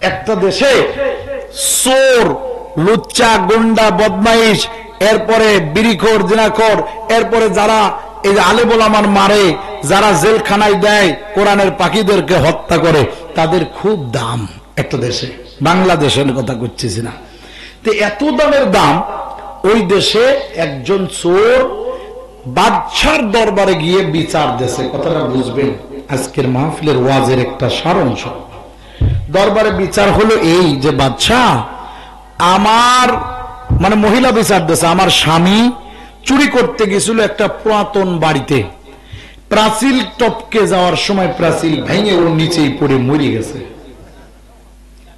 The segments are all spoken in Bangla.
একটা দেশে চোর, লুচ্চা, গুন্ডা, বদমাইশ, এরপরে বিড়িখোর, জিনাখোর, এরপরে যারা এই যে আলেম ওলামার মারে, যারা জেলখানায় দেয়, কোরআনের পাখিদেরকে হত্যা করে, তাদের খুব দাম একটা দেশে। বাংলাদেশের কথা করতেছি না। তো এত দামের দাম, ওই দেশে একজন চোর বাদশার দরবারে গিয়ে বিচার দেশে, কথাটা বুঝবেন, আজকের মাহফিলের ওয়াজের একটা সারাংশ। দরবারে বিচার হলো এই যে, বাদশা, আমার মানে মহিলা বিচার দেশে, আমার স্বামী চুরি করতে গেছিল একটা পুরাতন বাড়িতে, প্রাচীল টপকে যাওয়ার সময় প্রাচীল ভেঙে ওর নিচেই পড়ে মরে গেছে,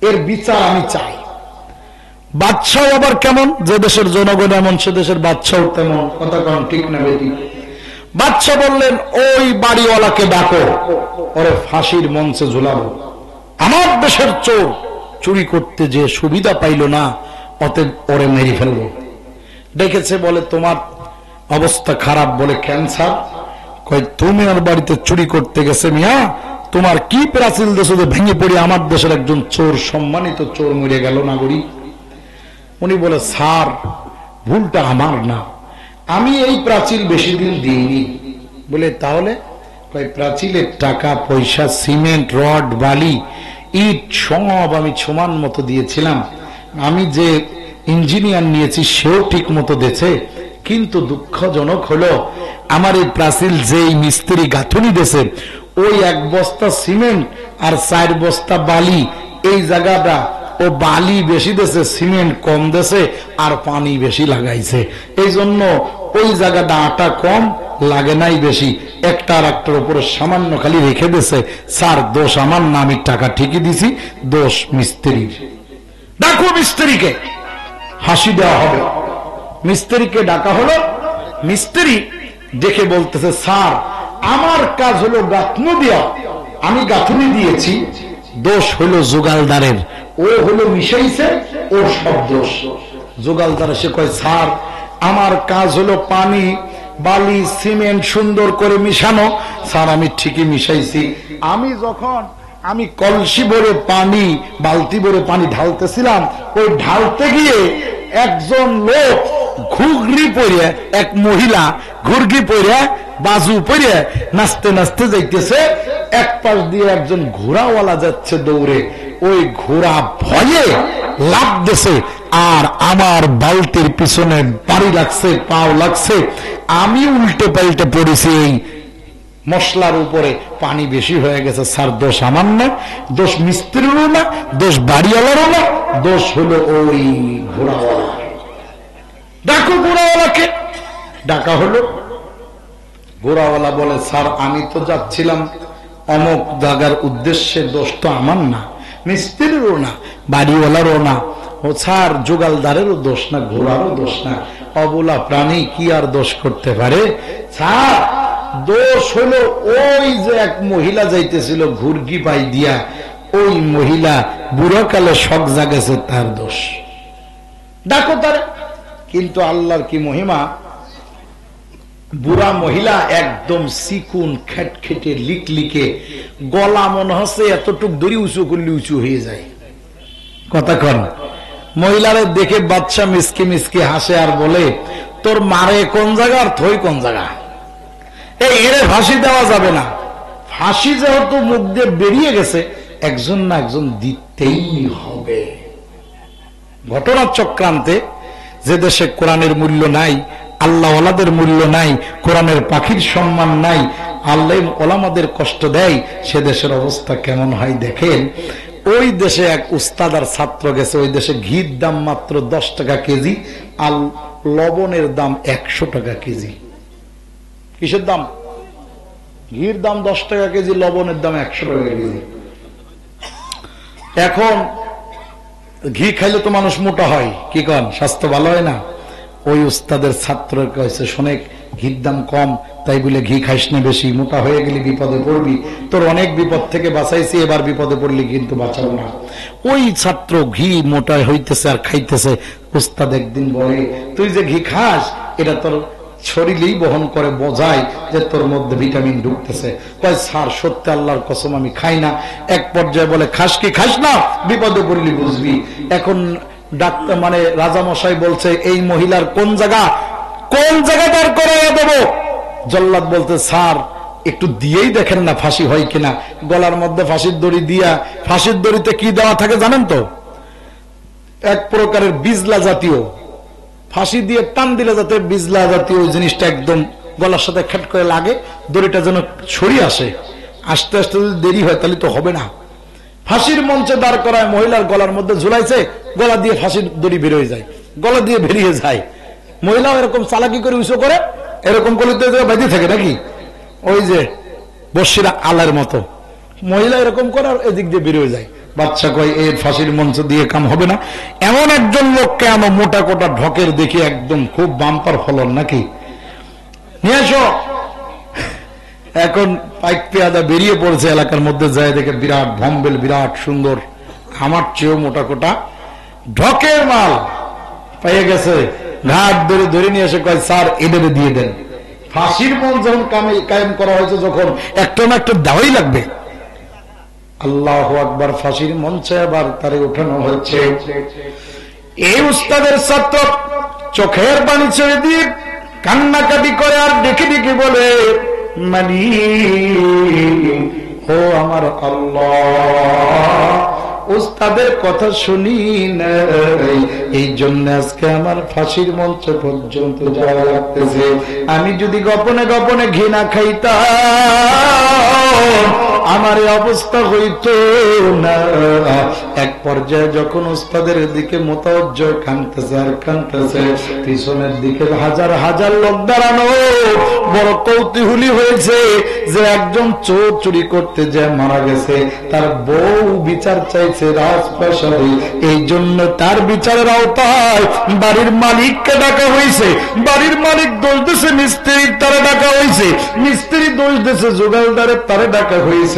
এর বিচার আমি চাই। বাদশাও আবার কেমন, যে দেশের জনগণ এমন সে দেশের বাদশাও তেমন, কথা কন ঠিক না বেটি? বাদশা বললেন, ওই বাড়িওয়ালাকে ডাকো, ওরে ফাঁসির মঞ্চে ঝুলাবো। আমার দেশের চোর চুরি করতে যে সুবিধা পাইল না, অতএব ওরে মেরে ফেলবো। ডেকেছে, বলে তোমার অবস্থা খারাপ, বলে ক্যান্সার। কয়, তুমি ওর বাড়িতে চুরি করতে গেছে মিয়া, তোমার কি প্রাচীল দেশে ভেঙে পড়ে আমার দেশের একজন চোর, সম্মানিত চোর মরে গেল না গরি। উনি বলে, স্যার ভুলটা আমার না, আমি এই প্রাচীল বেশি দিন দিইনি। বলে তাহলে? কয়, প্রাচীলের টাকা পয়সা, সিমেন্ট, রড, বালি, ইট সব আমি সমান মতো দিয়েছিলাম। আমি যে ইঞ্জিনিয়ার নিয়েছি সেও ঠিক মতো দিয়েছে, কিন্তু দুঃখজনক হলো আমার এই প্রাচীল যেই মিস্ত্রি গাঁথুনি দিয়েছে, ওই এক বস্তা সিমেন্ট আর 4 বস্তা বালি, এই জায়গাটা ও বালি বেশি দেশে, সিমেন্ট কম দেশে, আর পানি বেশি লাগাইছে, এই জন্য ওই জায়গাটা আটা কম লাগে নাই বেশি, একটা আর একটার উপরে সামান্য খালি রেখে দিয়েছে। স্যার দোষ আমার না, আমি টাকা ঠিকই দিছি, দোষ মিস্ত্রির। ডাকো মিস্ত্রিকে, হাসি দেওয়া হবে। মিস্ত্রিকে ডাকা হলো। মিস্ত্রি দেখে বলতেছে, স্যার আমার কাজ হলো গাঁথনি দেওয়া, আমি গাঁথনি দিয়েছি, দোষ হলো জোগালদারের, ও হলো মিশাইছে, ওর সব দোষ। জোগালদার এসে কয়, স্যার আমার কাজ হলো পানি, বালি, সিমেন্ট সুন্দর করে মিশানো, স্যার আমি ঠিকই মিশাইছি। আমি কলসি ভরে পানি, বালতি ভরে পানি ঢালতেছিলাম, ওই ঢালতে গিয়ে একজন লোক ঘুগরি পরে, এক মহিলা ঘুরগি পরে, বাজু পরে নাচতে নাচতে যাইতেছে, এক পাশ দিয়ে একজন ঘোড়াওয়ালা যাচ্ছে দৌড়ে, ওই ঘোড়া ভয়ে লাফ দিছে, আর আমার বালতির পিছনে বাড়ি লাগছে, পাও লাগছে, আমি উল্টে পাল্টে পড়েছি এই মশলার উপরে, পানি বেশি হয়ে গেছে। স্যার দোষ আমার না, দোষ মিস্ত্রিরও না, দোষ বাড়িওয়ালারও না, দোষ হলো ওই ঘোড়াওয়ালা। ডাকো ঘোড়াওয়ালাকে। ডাকা হলো। ঘোড়াওয়ালা বলে, স্যার আমি তো যাচ্ছিলাম অমুক জায়গার উদ্দেশ্যে, দোষ তো আমার না, মিস্ত্রিরও না, বাড়িওয়ালারও না, ও স্যার জোগালদারেরও দোষ না, ঘোড়ারও দোষ না, অবলা প্রাণী কি আর দোষ করতে পারে? স্যার দোষ হলো ওই যে এক মহিলা যাইতেছিল ঘুরগি পাই দিয়া, ওই মহিলা বুড়োকালে শখ জাগেছে, তার দোষ। ডাকো তার। কিন্তু আল্লাহর কি মহিমা, বুড়া মহিলা একদম চিকুন খেটখেটে লিকলিকে, গলা মনে হচ্ছে এতটুক দড়ি উঁচু করলে উঁচু হয়ে যায়। কথা কন। মহিলারে দেখে বাচ্চা মিসকে মিসকে হাসে আর বলে, তোর মারে কোন জায়গা আর থই কোন জায়গা, এই এরে ফাঁসি দেওয়া যাবে না। ফাঁসি যেহেতু মুখ দিয়ে বেরিয়ে গেছে, একজন না একজন দিতেই হবে। ঘটনার চক্রান্তে যে দেশে কোরআনের মূল্য নাই, আল্লাহ ওলাদের মূল্য নাই, কোরআনের পাখির সম্মান নাই, আল্লাহ ওলামাদের কষ্ট দেয়, সে দেশের অবস্থা কেমন হয় দেখেন। ওই দেশে এক উস্তাদ আর ছাত্র গেছে, ওই দেশে ঘির দাম মাত্র 10 টাকা কেজি, আর লবণের দাম 100 টাকা কেজি। কিসের দাম? ঘির দাম 10 টাকা কেজি, লবণের দাম 100 টাকা কেজি। এখন ঘি খাইলে তো মানুষ মোটা হয়, কি কন, স্বাস্থ্য ভালো হয় না। ওই উস্তাদের ছাত্র কয়েছে, শোনে ঘির দাম কম, তাই বলে ঘি খাইস না বেশি, মোটা হয়ে গেলে বিপদে পড়বি, তোর অনেক বিপদ থেকে বাঁচাইছি, এবার বিপদে পড়লি কিন্তু বাঁচাবো না। ওই ছাত্র ঘি মোটা হইতেছে আর খাইতেছে। উস্তাদ একদিন বলে, তুই যে ঘি খাস এটা তোর শরীরেই বহন করে বোঝায় যে তোর মধ্যে ভিটামিন ঢুকতেছে। কয় স্যার সত্যি আল্লাহর কসম আমি খাই না। এক পর্যায়ে বলে খাস কি খাস না, বিপদে পড়লি বুঝবি। এখন ডাক্তার মানে রাজামশাই বলছে এই মহিলার কোন জায়গাটার করে দেব। জল্লাদ বলতে স্যার একটু দিয়েই দেখেন না ফাঁসি হয় কিনা। গলার মধ্যে ফাঁসির দড়ি দিয়া, ফাঁসির দড়িতে কি দেওয়া থাকে জানেন তো? এক প্রকারের বিজলা জাতীয়, ফাঁসি দিয়ে টান দিলে যাতে বিজলা জাতীয় জিনিসটা একদম গলার সাথে খেট করে লাগে, দড়িটা যেন ছড়িয়ে আসে। আস্তে আস্তে যদি দেরি হয় তাহলে তো হবে না। ফাঁসির মঞ্চে দাঁড় করায়, মহিলার গলার মধ্যে ঝুলাইছে, গলা দিয়ে ফাঁসির দড়ি বেরিয়ে যায়, গলা দিয়ে বেরিয়ে যায়। মহিলাও এরকম চালাকি করে উঁচু করে, এরকম করে বেঁধে থাকে নাকি, ওই যে বর্ষিরা আলের মতো মহিলা এরকম করে আর এদিক দিয়ে বেরিয়ে যায়। বাচ্চা কয় এর ফাঁসির মঞ্চ দিয়ে কাম হবে না। এমন একজন লোককে আনো মোটা কোটা ঢকের দেখি একদম খুব বাম্পার ফলন নাকি, নিয়ে আসো। এখন পাইক পেয়াদা বেরিয়ে পড়েছে এলাকার মধ্যে, যায় দেখে বিরাট ভম্বেল, বিরাট সুন্দর, আমার চেয়েও মোটা কোটা ঢকের মাল পাইয়ে গেছে। ঘাট ধরে ধরে নিয়ে এসে কয় স্যার এদের দিয়ে দেন। ফাঁসির মঞ্চ যখন কায়েম করা হয়েছে, যখন একটা না একটা দেওয়াই লাগবে। আল্লাহু আকবার। ফাঁসির মঞ্চে আবার তারে উঠানো হচ্ছে। এই উস্তাদের ছাত্র চোখের পানি ছেড়ে দিয়ে কান্নাকাটি করে আর দেখে দেখে বলে মালিক ও আমার আল্লাহ, উস্তাদের কথা শুনি না, এই জন্য আজকে আমার ফাঁসির মঞ্চ পর্যন্ত যাওয়া লাগতেছে। আমি যদি গোপনে গোপনে ঘৃণা খাইতাম আমার এই অবস্থা হইত না। এক পর্যায়ে যখন উস্তাদের দিকে মোতাবজ্জহ কাঁদতেছে আর কাঁদতেছে, পিছনের দিকে হাজার হাজার লোক দাঁড়ানো, বড় কৌতূহলী হয়েছে যে একজন চোর চুরি করতে যে মারা গেছে, তার বউ বিচার চাইছে রাজপ্রাসাদে, এই জন্য তার বিচারের আওতায় বাড়ির মালিককে ডাকা হয়েছে। বাড়ির মালিক দোষ দিয়েছে মিস্ত্রির, তারে ডাকা হয়েছে। মিস্ত্রি দোষ দিয়েছে জোগালদারের, তারে ডাকা হয়েছে।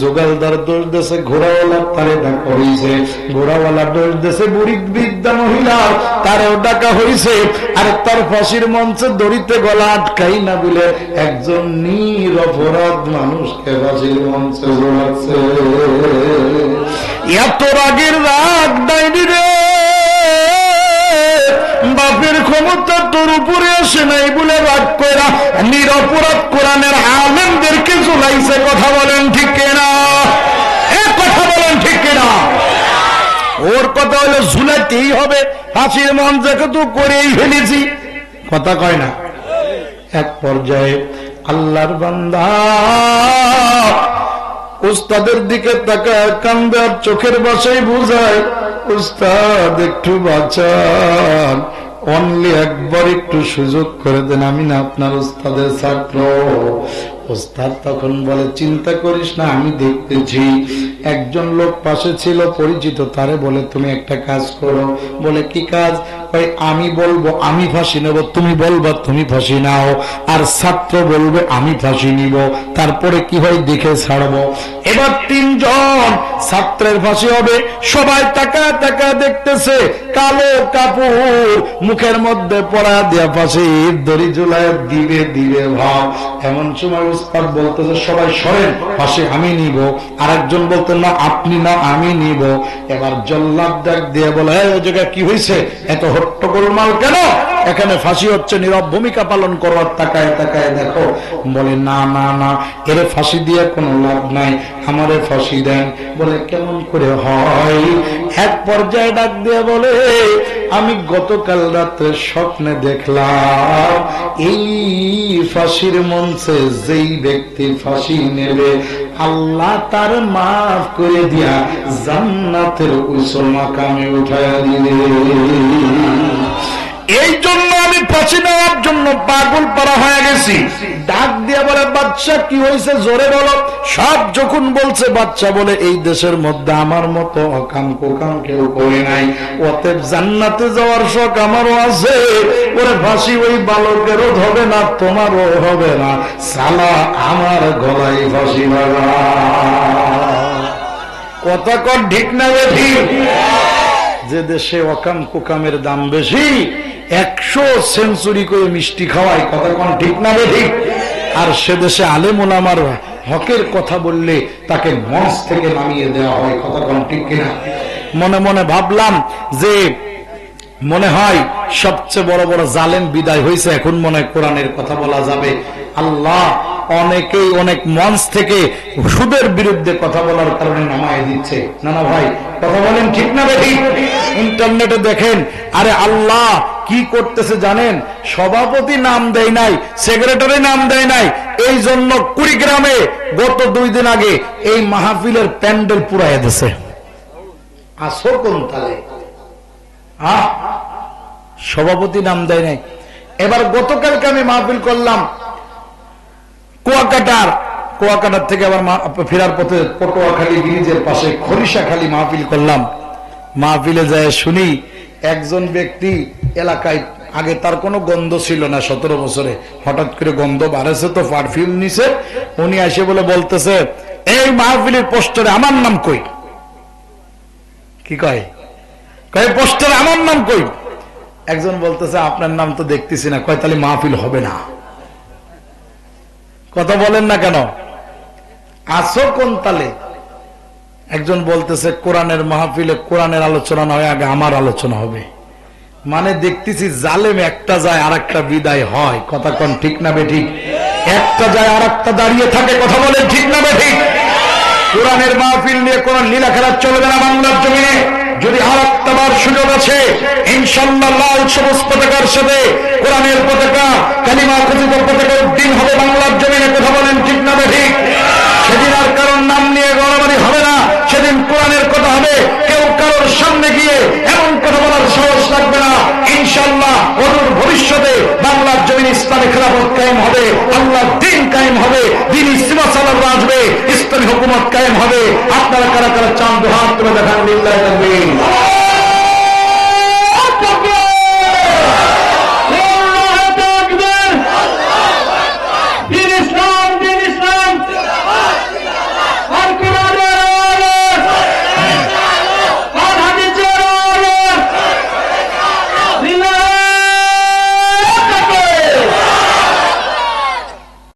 জোগালদার দোষ দিয়েছে ঘোড়াওয়ালার, তারে ডাকা হয়েছে। ঘোড়াওয়ালা দোষ দিয়েছে বুড়ি বৃদ্ধা মহিলা, তারেও ডাকা হয়েছে। আর তার ফাঁসির মঞ্চে দড়িতে গলা আটকাই না বলে একজন নিরপরাধ মানুষকে ফাঁসির মঞ্চে জোড়াচ্ছে। এত রাগের রাগ ডাইনি রে, বাপের ক্ষমতা তোর উপরে আসে নাই বলে রাগ কইরা নিরপরাধ কোরআনের আলেমদেরকে ঝুলাইছে। কথা বলেন ঠিক কিনা? কথা বলেন ঠিক কিনা? ওর কথা হলো ঝুলাইতেই হবে, ফাঁসির মঞ্চে তো করেই ফেলেছি, কথা কয় না। এক পর্যায়ে আল্লাহর বান্দা উস্তাদের দিকে তাকায় কান্দে আর চোখের ভাষায় বুঝায়, উস্তাদ একটু বাঁচান, অনলি একবার একটু সুযোগ করে দেন, আমি না আপনার উস্তাদের ছাত্র। উস্তাদ তখন বলে চিন্তা করিস না, আমি দেখতেছি। একজন লোক পাশে ছিল পরিচিত, তারে বলে তুমি একটা কাজ করো। বলে কি কাজ? আমি বলবো আমি ফাঁসি নেব, তুমি বলবা তুমি ফাঁসি নাও, আর ছাত্র বলবে আমি ফাঁসি নিব, তারপরে কি হয় দেখে ছাড়বো। এবার তিনজন ছাত্রের ফাঁসি হবে। সবাই টাকা টাকা দেখতেছে, কালো কাপড় মুখের মধ্যে পড়া দেয়া ফাঁসির দড়ি ঝুলায় দিবে দিবে ভাব। এমন সময় উস্তাদ বলতেছে সবাই সরেন, ফাঁসি আমি নিব। আর একজন বলতে না আপনি না আমি নিব। এবার জল্লাদ ডাক দিয়ে বলে ওই জায়গায় কি হয়েছে, এত হট্টগোলমাল কেন? এখানে ফাঁসি হচ্ছে, নীরব ভূমিকা পালন করো, তাকায় তাকায় দেখো। বলে না না না, এর ফাঁসি দিয়ে কোনো লাভ নাই, আমারে ফাঁসি দেন। বলে কেমন করে হয়? এক পর্যায়ে ডাক দিয়ে বলে আমি গতকাল রাতে স্বপ্নে দেখলাম এই ফাঁসির মঞ্চে যেই ব্যক্তি ফাঁসি নেবে আল্লাহ তার মাফ করে দিয়া জান্নাতের উঁচু মাকামে উঠায়া দিলে। এই জন্য আমি ফাঁসি নেওয়ার জন্য পাগল পারা হয়ে গেছি। ডাক দিয়া বলে বাচ্চা কি হয়েছে জোরে বলো। সব যখন বলছে বাচ্চা বলে এই দেশের মধ্যে আমার মতো অকাম কোকাম কেউ করে নাই, অতএব জান্নাতে যাওয়ার শখ আমারও আছে। ওরে ফাঁসি ওই বালকেরও হবে না, তোমারও হবে না, সালা আমার গলায় ফাঁসি লাগা। কথা কর ঠিক না ঠিক? যে দেশে অকাম কুকামের দাম বেশি 100 সেঞ্চুরি করে মিষ্টি খাওয়ায়, কথা কোন ঠিক না ঠিক? আর সে দেশে আলেম ওলামার হকের কথা বললে তাকে মঞ্চ থেকে নামিয়ে দেওয়া হয়, কথা কোন ঠিক কিনা? মনে মনে ভাবলাম যে মনে হয় সবচেয়ে বড় বড় জালেম বিদায় হয়েছে, এখন মনে হয় কোরআনের কথা বলা যাবে। আল্লাহ অনেকেই অনেক মঞ্চ থেকে সুদের বিরুদ্ধে কথা বলার কারণে নামায় দিচ্ছে। না না ভাই, কথা বলেন ঠিক না বেঠি? ইন্টারনেটে দেখেন, আরে আল্লাহ কি করতেছে জানেন? সভাপতি নাম দেয় নাই, সেক্রেটারি নাম দেয় নাই, এই জন্য কুড়িগ্রামে গত 2 দিন আগে এই মাহফিলের প্যান্ডেল পুরাইয়া দিছে। আসো কোন তালে? সভাপতি নাম দেয় নাই। এবার গতকালকে আমি মাহফিল করলাম কুয়াকাটার থেকে আবার ফেরার পথে পটুয়াখালী ব্রিজের পাশে খরিশাখালী মাহফিল করলাম। মাহফিলে যায় শুনি একজন ব্যক্তি এলাকায় আগে তার কোনো গন্ধ ছিল না, 17 বছরে হঠাৎ করে গন্ধ বাড়েছে, তো পারফিউম নিছে। উনি এসে বলে বলতেছে, এই মাহফিলের পোস্টারে আমার নাম কই? কি কয়? পোস্টারে আমার নাম কই? একজন বলতেছে আপনার নাম তো দেখতেছি না। কয় তাহলে মাহফিল হবে না। কথা বলেন না কেন? আসো কোন তালে? একজন বলতেছে কোরআনের মাহফিলে কোরআনের আলোচনা না হয়, আগে আমার আলোচনা হবে। মানে দেখতেছি জালেম একটা যায় আর একটা বিদায় হয়, কথা কোন ঠিক না বেঠিক? একটা যায় আর একটা দাঁড়িয়ে থাকে, কথা বলেন ঠিক না বেঠিক? কোরআনের মাহফিল নিয়ে কোন লীলা খেলা চলবে না বাংলার জমিনে। যদি আর একটাবার সুযোগ আছে, ইনশাআল্লাহ লাল সবুজ পতাকার সাথে কোরআনের পতাকা, কালিমা খচিত পতাকা উদ্দিন হবে বাংলার জমিনে, কথা বলেন ঠিক না বেঠিক?